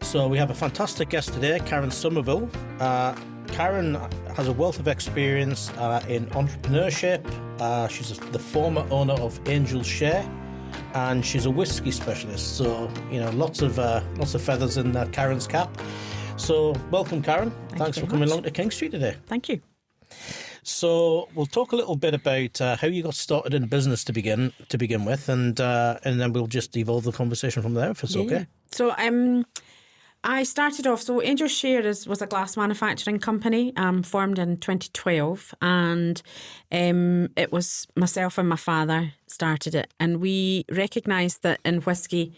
So we have a fantastic guest today, Karen Somerville. Karen has a wealth of experience in entrepreneurship. She's the former owner of Angel's Share, and she's a whiskey specialist. So, you know, lots of feathers in Karen's cap. So welcome, Karen. Thanks for coming along to King Street today. Thank you. So we'll talk a little bit about how you got started in business to begin with, and then we'll just evolve the conversation from there, if it's okay. So I started off. So Angel's Share was a glass manufacturing company formed in 2012, and it was myself and my father started it, and we recognised that in whisky,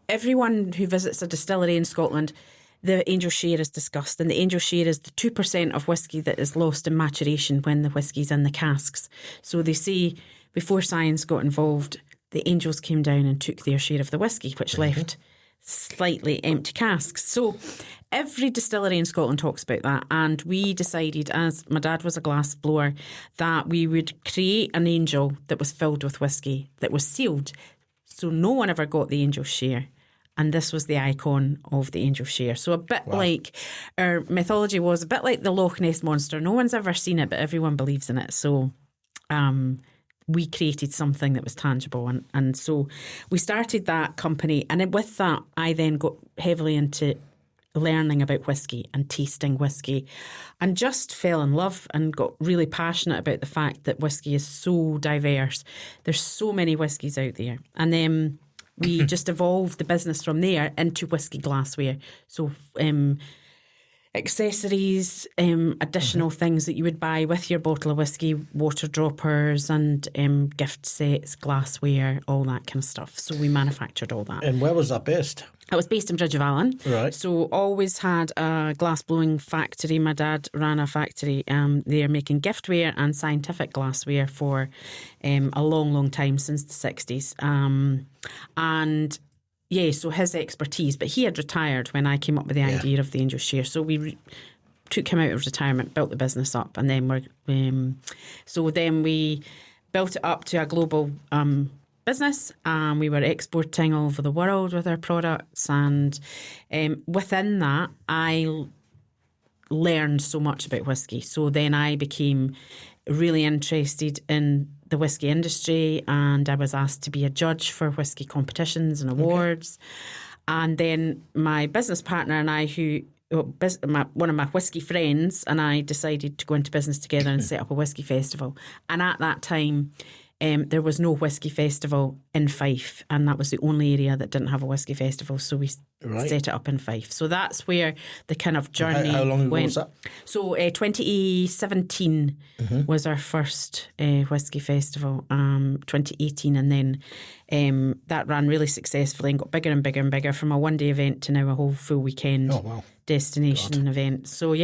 everyone who visits a distillery in Scotland, the Angel's Share is discussed, and the Angel's Share is the 2% of whisky that is lost in maturation when the whisky's in the casks. So they say before science got involved, the angels came down and took their share of the whisky, which left slightly empty casks. So every distillery in Scotland talks about that, and we decided, as my dad was a glass blower, that we would create an angel that was filled with whisky, that was sealed, so no one ever got the Angel's Share. And this was the icon of the Angel's Share. So a bit like our mythology was a bit like the Loch Ness Monster. No one's ever seen it, but everyone believes in it. So we created something that was tangible. And so we started that company. And with that, I then got heavily into learning about whisky and tasting whisky, and just fell in love and got really passionate about the fact that whisky is so diverse. There's so many whiskies out there. And then we just evolved the business from there into whisky glassware. So accessories, additional things that you would buy with your bottle of whisky, water droppers and gift sets, glassware, all that kind of stuff. So we manufactured all that. And where was that based? I was based in Bridge of Allen. Right. So always had a glass blowing factory. My dad ran a factory there making giftware and scientific glassware for a long, long time, since the 60s. And yeah, so his expertise, but he had retired when I came up with the idea of the Angel's Share. So we took him out of retirement, built the business up, and then we built it up to a global business, and we were exporting all over the world with our products. And within that, I learned so much about whisky. So then I became really interested in the whisky industry, and I was asked to be a judge for whisky competitions and awards. And then my business partner and I, one of my whisky friends and I, decided to go into business together and set up a whisky festival. And at that time, there was no whisky festival in Fife, and that was the only area that didn't have a whisky festival. So we set it up in Fife. So that's where the kind of journey How long ago went. was that? So 2017 was our first whisky festival, 2018, and then that ran really successfully and got bigger and bigger and bigger, from a one-day event to now a whole full weekend destination event. So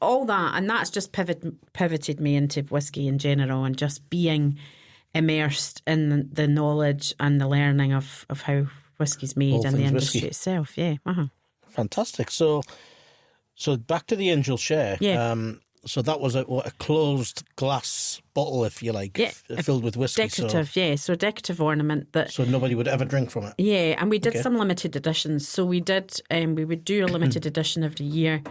all that, and that's just pivoted me into whisky in general, and just being immersed in the knowledge and the learning of how whisky's made All and the things industry whiskey. itself. Fantastic. So back to the Angel's Share. So that was a closed glass bottle, if you like, filled with whiskey. Decorative, so decorative ornament that. So nobody would ever drink from it. Yeah, and we did some limited editions. So we would do a limited edition every year,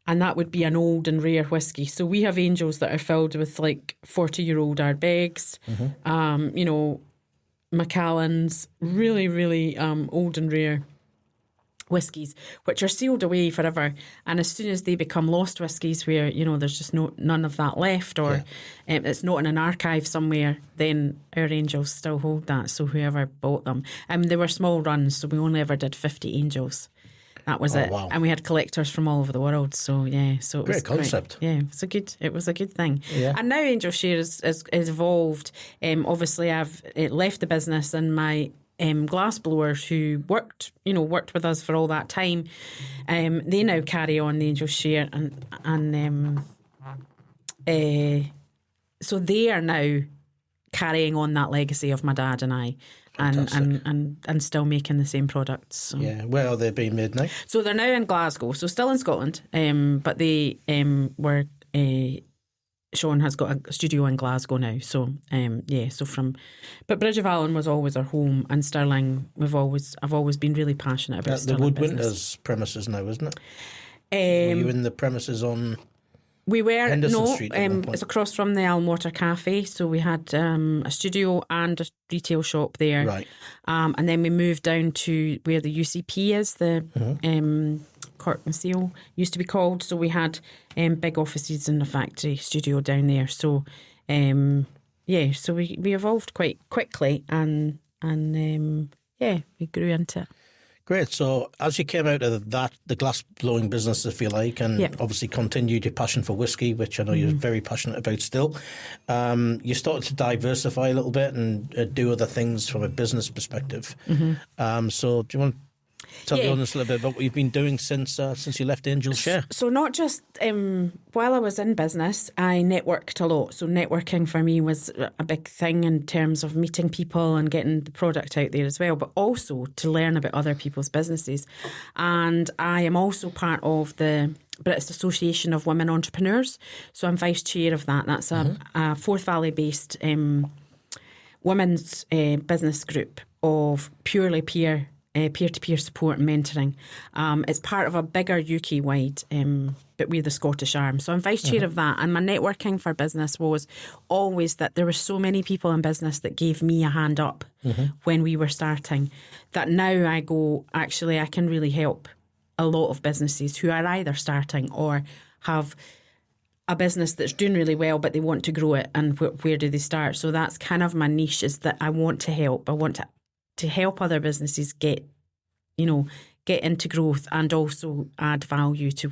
and that would be an old and rare whisky. So we have Angels that are filled with like 40-year-old Ardbegs, Macallans, really, really old and rare whiskies, which are sealed away forever. And as soon as they become lost whiskies, where there's just none of that left, or it's not in an archive somewhere, then our Angels still hold that. So whoever bought them, they were small runs, so we only ever did 50 Angels. That was it. Wow. And we had collectors from all over the world. So it Great was concept. It was a good thing. Yeah. And now Angel's Share has evolved. Obviously I've left the business, and my glass blowers who worked with us for all that time, they now carry on the Angel's Share, and so they are now carrying on that legacy of my dad and I, and still making the same products. So. Yeah, where are they being made now? So they're now in Glasgow, so still in Scotland, but they were Sean has got a studio in Glasgow now. So but Bridge of Allen was always our home, and Stirling I've always been really passionate about. The Stirling Woodwinters business. premises now, isn't it? Were you in the premises on? We were Henderson Street at one point? it's across from the Elmwater Cafe. So we had a studio and a retail shop there. Right. And then we moved down to where the UCP is, the Cork and Seal used to be called. So we had big offices in the factory studio down there. So so we evolved quite quickly, and we grew into it. Great. So as you came out of that, the glass blowing business, if you like, and obviously continued your passion for whiskey, which I know you're very passionate about still, you started to diversify a little bit and do other things from a business perspective. So do you want to tell the audience a little bit about what you've been doing since you left Angel's Share? So not just while I was in business, I networked a lot. So networking for me was a big thing in terms of meeting people and getting the product out there as well, but also to learn about other people's businesses. And I am also part of the British Association of Women Entrepreneurs. So I'm vice chair of that. That's a Forth Valley-based women's business group of purely peer-to-peer support and mentoring. It's part of a bigger UK-wide, but we're the Scottish arm. So I'm vice chair of that. And my networking for business was always that there were so many people in business that gave me a hand up when we were starting, that now I go, actually, I can really help a lot of businesses who are either starting or have a business that's doing really well, but they want to grow it. And where do they start? So that's kind of my niche, is that I want to help. I want to help other businesses get into growth, and also add value to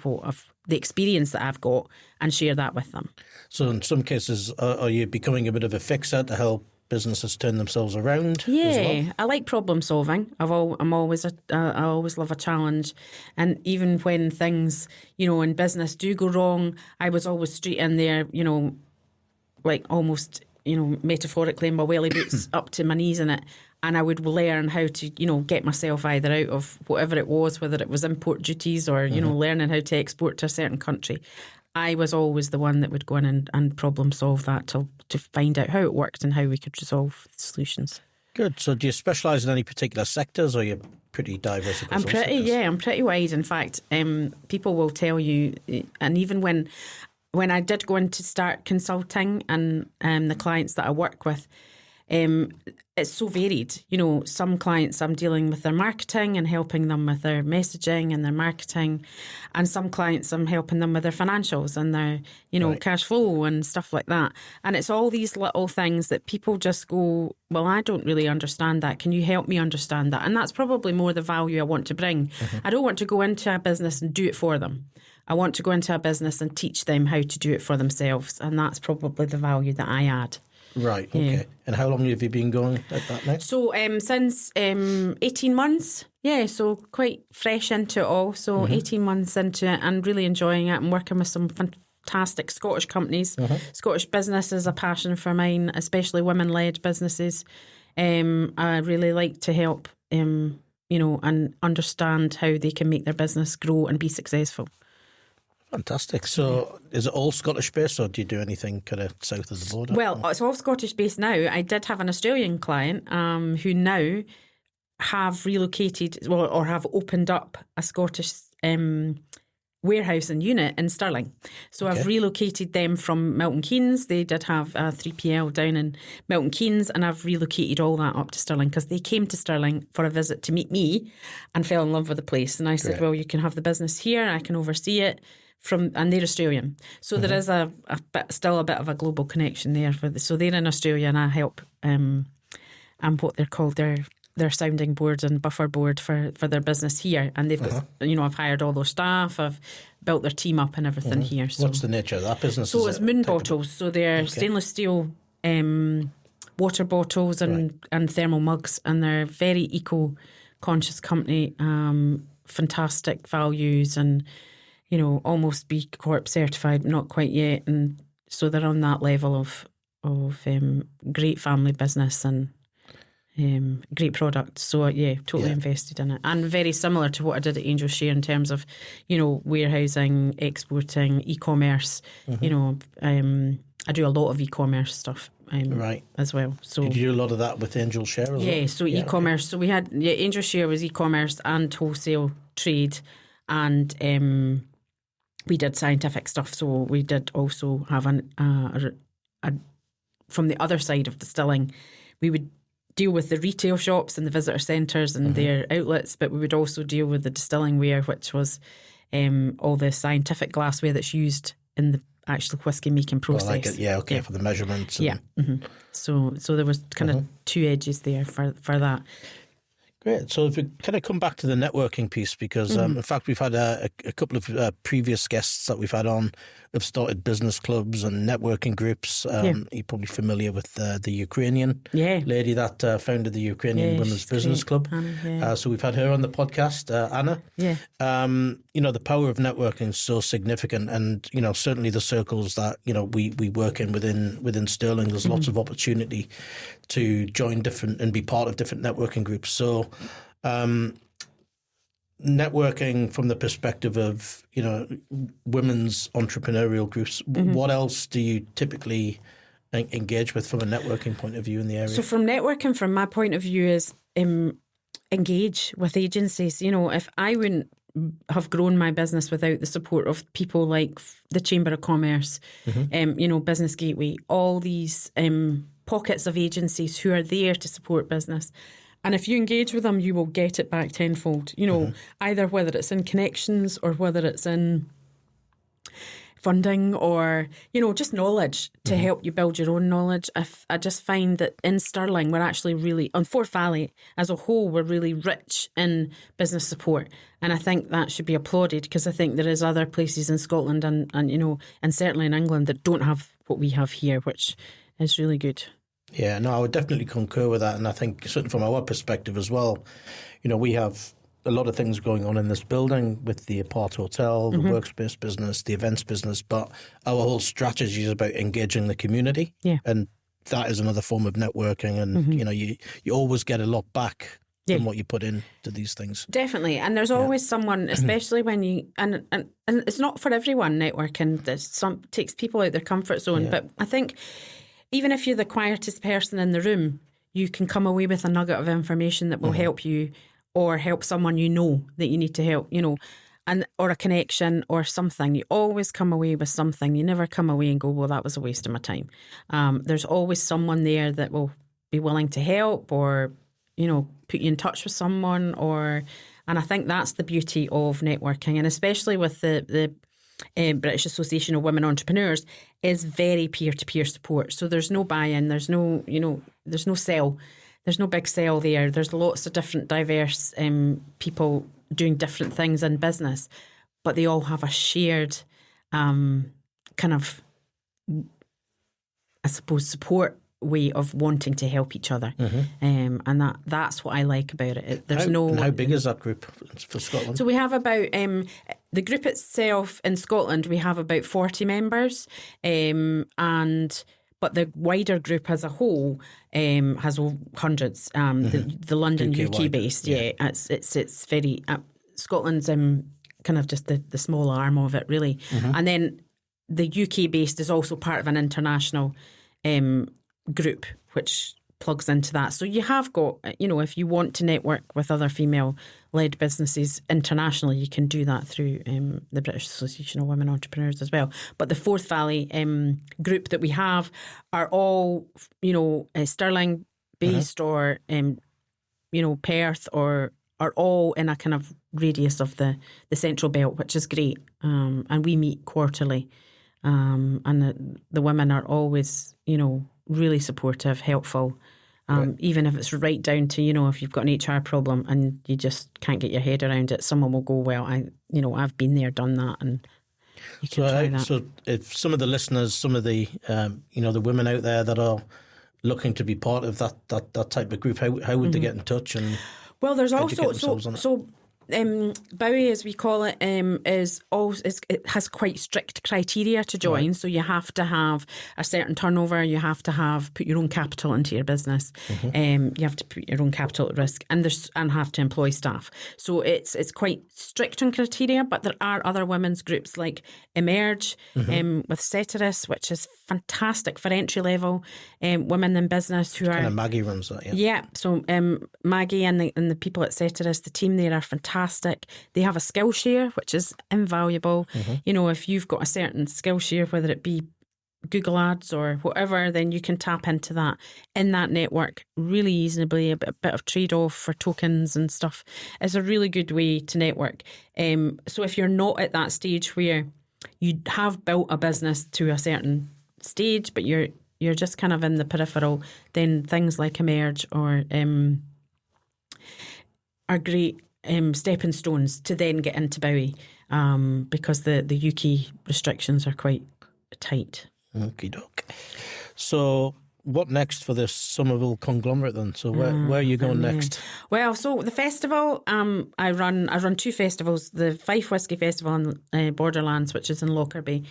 the experience that I've got, and share that with them. So in some cases, are you becoming a bit of a fixer to help businesses turn themselves around? Yeah, as well? I like problem solving. I always love a challenge, and even when things in business do go wrong, I was always straight in there, like almost metaphorically in my welly boots up to my knees in it. And I would learn how to, get myself either out of whatever it was, whether it was import duties or, learning how to export to a certain country. I was always the one that would go in and problem solve that to find out how it worked and how we could resolve solutions. Good. So do you specialise in any particular sectors, or are you pretty diverse across I'm pretty wide. In fact, people will tell you, and even when I did go in to start consulting and the clients that I work with, it's so varied. Some clients I'm dealing with their marketing and helping them with their messaging and their marketing, and some clients I'm helping them with their financials and their, cash flow and stuff like that. And it's all these little things that people just go, well, I don't really understand that. Can you help me understand that? And that's probably more the value I want to bring. I don't want to go into a business and do it for them. I want to go into a business and teach them how to do it for themselves. And that's probably the value that I add. Right, okay. Yeah. And how long have you been going at that now? So since 18 months, so quite fresh into it all. So 18 months into it and really enjoying it, and working with some fantastic Scottish companies. Scottish business is a passion for mine, especially women-led businesses. I really like to help, and understand how they can make their business grow and be successful. Fantastic. So is it all Scottish based, or do you do anything kind of south of the border? Well, it's all Scottish based now. I did have an Australian client who now have relocated or have opened up a Scottish warehouse and unit in Stirling. So I've relocated them from Milton Keynes. They did have a 3PL down in Milton Keynes, and I've relocated all that up to Stirling because they came to Stirling for a visit to meet me and fell in love with the place. And I said, well, you can have the business here, I can oversee it. And they're Australian. So there is still a bit of a global connection there. So they're in Australia, and I help and what they're called their sounding board and buffer board for their business here. And they've got, I've hired all their staff, I've built their team up and everything here. So what's the nature of that business? So it's moon bottles. So they're stainless steel water bottles and thermal mugs, and they're very eco-conscious company, fantastic values, and almost B Corp certified, not quite yet. And so they're on that level of great family business and great product. So totally invested in it. And very similar to what I did at Angel's Share in terms of, warehousing, exporting, e-commerce, I do a lot of e-commerce stuff Right. as well. So Did you do a lot of that with Angel Share as well? yeah, so e-commerce. So we had Angel Share was e-commerce and wholesale trade, and we did scientific stuff. So we did also have from the other side of distilling, we would deal with the retail shops and the visitor centres and their outlets, but we would also deal with the distilling ware, which was all the scientific glassware that's used in the actual whiskey making process. For the measurements. And... So there was kind of two edges there for that. Great. So if we kind of come back to the networking piece, because in fact we've had a couple of previous guests that we've had on have started business clubs and networking groups. You're probably familiar with the Ukrainian lady that founded the Ukrainian Women's Business Club. Anna, so we've had her on the podcast, Anna. Yeah. The power of networking is so significant, and certainly the circles that we work in within Stirling, there's lots of opportunity to join different and be part of different networking groups. So networking from the perspective of women's entrepreneurial groups, what else do you typically engage with from a networking point of view in the area? So from networking, from my point of view, is engage with agencies. If I wouldn't have grown my business without the support of people like the Chamber of Commerce, Business Gateway, all these pockets of agencies who are there to support business. And if you engage with them, you will get it back tenfold, either whether it's in connections or whether it's in funding or, just knowledge to help you build your own knowledge. I just find that in Stirling, we're actually really, on Forth Valley as a whole, we're really rich in business support. And I think that should be applauded, because I think there is other places in Scotland and certainly in England that don't have what we have here, which is really good. Yeah, no, I would definitely concur with that. And I think certainly from our perspective as well, we have a lot of things going on in this building with the Apart Hotel, the workspace business, the events business, but our whole strategy is about engaging the community. Yeah. And that is another form of networking. And, you always get a lot back from what you put into these things. Definitely. And there's always someone, especially when you, and it's not for everyone, networking. Takes people out their comfort zone. But I think even if you're the quietest person in the room, you can come away with a nugget of information that will help you or help someone that you need to help, or a connection or something. You always come away with something. You never come away and go, well, that was a waste of my time. There's always someone there that will be willing to help or, put you in touch with someone. And I think that's the beauty of networking, and especially with the British Association of Women Entrepreneurs, is very peer-to-peer support. So there's no buy-in, there's no sell, there's no big sell there. There's lots of different diverse people doing different things in business, but they all have a shared kind of, I suppose, support way of wanting to help each other. And that's what I like about it. How big is that group for Scotland? So we have about the group itself in Scotland, we have about 40 members, but the wider group as a whole has hundreds. The London UK based, it's very Scotland's kind of just the small arm of it, really. And then the UK based is also part of an international group, which plugs into that. So you have got, if you want to network with other female-led businesses internationally, you can do that through the British Association of Women Entrepreneurs as well. But the Forth Valley group that we have are all, Stirling-based or, Perth, or are all in a kind of radius of the Central Belt, which is great. And we meet quarterly. And the women are always, really supportive, helpful, even if it's right down to, if you've got an HR problem and you just can't get your head around it, someone will go, well, I've been there, done that, and you can try that. So if some of the listeners, some of the, the women out there that are looking to be part of that type of group, how would they get in touch? And well, there's also, so Bowie, as we call it, it has quite strict criteria to join. Right. So you have to have a certain turnover. You have to put your own capital into your business. You have to put your own capital at risk, and have to employ staff. So it's quite strict on criteria. But there are other women's groups like Emerge with Ceteris, which is fantastic for entry level women in business who kind of Maggie runs that. Yeah. So Maggie and the people at Ceteris, the team there are fantastic. They have a skill share, which is invaluable. You know, if you've got a certain skill share, whether it be Google Ads or whatever, then you can tap into that in that network really easily. A bit of trade-off for tokens and stuff is a really good way to network. So if you're not at that stage where you have built a business to a certain stage, but you're just kind of in the peripheral, then things like Emerge or are great stepping stones to then get into Bowie, because the UK restrictions are quite tight. Okie doke. So what next for this Somerville conglomerate then? So where are you going next? Well, so the festival, I run two festivals, the Fife Whisky Festival in Borderlands, which is in Lockerbie,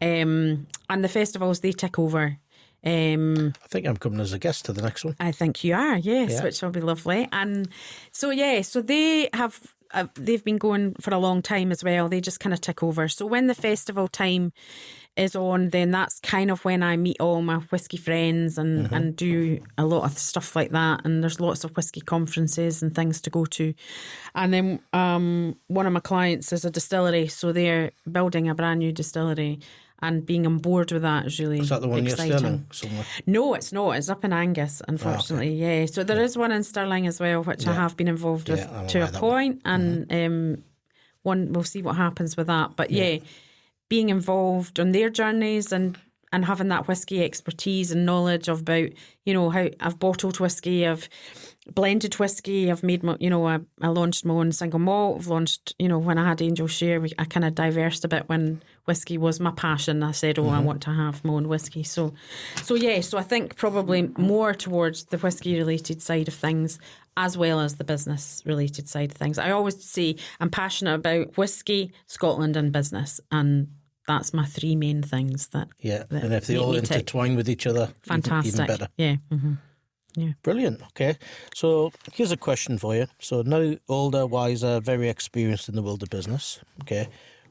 and the festivals, they tick over. I think I'm coming as a guest to the next one. I think you are, yes, which will be lovely. And so they have they've been going for a long time as well. They just kind of tick over. So when the festival time is on, then that's kind of when I meet all my whisky friends and do a lot of stuff like that. And there's lots of whisky conferences and things to go to. And then one of my clients is a distillery, so they're building a brand new distillery. And being on board with that is really exciting. Is that the one near Stirling somewhere? No, it's not. It's up in Angus, unfortunately. Yeah. So there is one in Stirling as well, which I have been involved with to a point. And we'll see what happens with that. But being involved on their journeys and having that whisky expertise and knowledge about, how I've bottled whisky, I've blended whisky, I've made my, I launched my own single malt. I've launched, when I had Angel Share, I kind of diversed a bit when whisky was my passion. I said, I want to have my own whisky. So I think probably more towards the whisky related side of things as well as the business related side of things. I always say I'm passionate about whisky, Scotland and business, and that's my three main things that and if they all intertwine with each other, fantastic. Even better. Yeah. Yeah. Brilliant. Okay. So here's a question for you. So now older, wiser, very experienced in the world of business. Okay.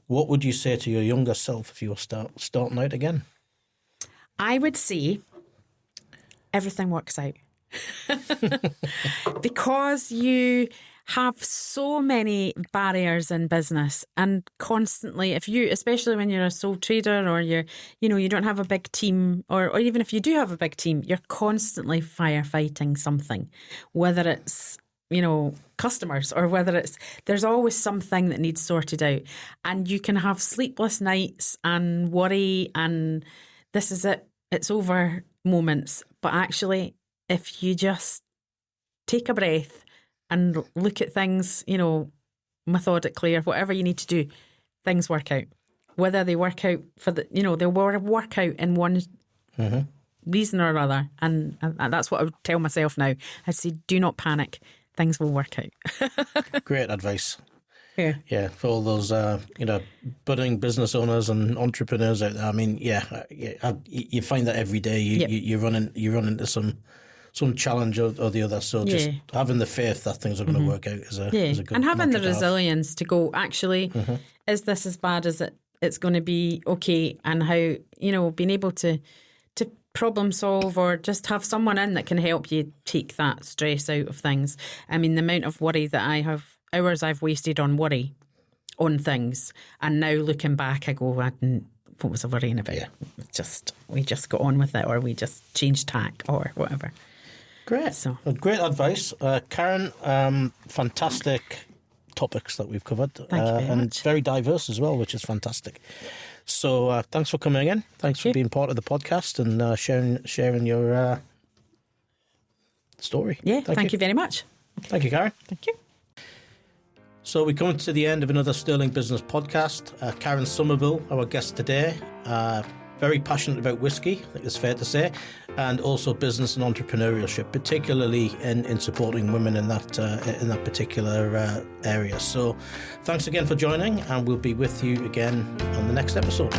What would you say to your younger self if you were starting out again? I would say everything works out. Because you have so many barriers in business, and constantly, especially when you're a sole trader or you don't have a big team, or even if you do have a big team, you're constantly firefighting something, whether it's customers or whether there's always something that needs sorted out, and you can have sleepless nights and worry and this is it's over moments. But actually, if you just take a breath and look at things, methodically or whatever you need to do, things work out. Whether they work out for they'll work out in one reason or other. And that's what I would tell myself now. I'd say, do not panic. Things will work out. Great advice. Yeah. Yeah, for all those, budding business owners and entrepreneurs out there. I mean, you find that every day you run into some challenge or the other. So just having the faith that things are going to work out is a good and having the resilience to go, actually, is this as bad as it's going to be? Okay. And how, being able to problem solve or just have someone in that can help you take that stress out of things. I mean, the amount of worry that hours I've wasted on worry on things, and now looking back, I go, what was I worrying about? Yeah. We just got on with it, or we just changed tack or whatever. Great. So great advice. Karen, fantastic topics that we've covered. Thank you very much. Very diverse as well, which is fantastic. So thanks for coming in. Thanks for being part of the podcast and sharing your story. Yeah, thank you very much. Thank you, Karen. Thank you. So we come to the end of another Stirling Business podcast. Karen Somerville, our guest today. very passionate about whiskey, I think it's fair to say, and also business and entrepreneurship, particularly in supporting women in that particular area. So thanks again for joining, and we'll be with you again on the next episode.